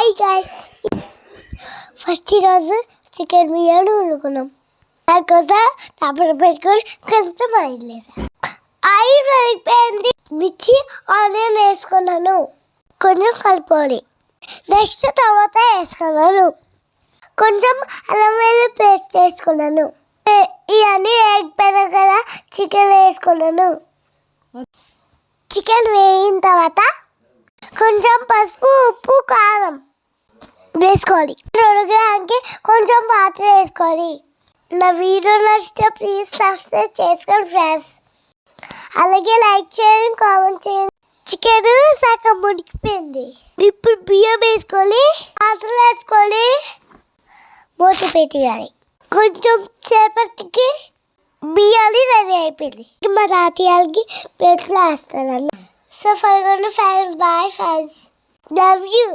Hi guys, first ఈరోజు chicken biryani వండుకున్నాం. దానికోసం టమాటా పెట్టుకొని కొంచెం ఆయిల్ వేసాను. ఆయిల్ అయిపోయింది. మిర్చి ఆనియన్ వేసుకున్నాను, కొంచెం కలుపుకోవాలి. నెక్స్ట్ టమాటా వేసుకున్నాను, కొంచెం అల్లం వెల్లుల్లి పేస్ట్ వేసుకున్నాను. ఇవన్నీ వేగిపోయినా కదా చికెన్ వేసుకున్నాను. చికెన్ వేగిన తర్వాత కొంచెం పసుపు, ఉప్పు, కారం వేసుకోవాలి. ఉడకడానికి కొంచెం వాటర్ వేసుకోవాలి. నా వీడియో నచ్చితే ప్లీజ్ సబ్స్క్రైబ్ చేసుకోండి ఫ్రెండ్స్. అలాగే లైక్ చేయండి, కామెంట్ చేయండి. చికెన్ సగం ఉడికిపోయింది. ఇప్పుడు బియ్యం వేసుకోవాలి, పాత్రలు వేసుకోవాలి, మూత పెట్టేయాలి. కొంచెం సేపటికి బియ్యాన్ని రెడీ అయిపోయింది. మా తాతయ్యకి ప్లేట్లో వేస్తాను. So for friends, boy friends, love you.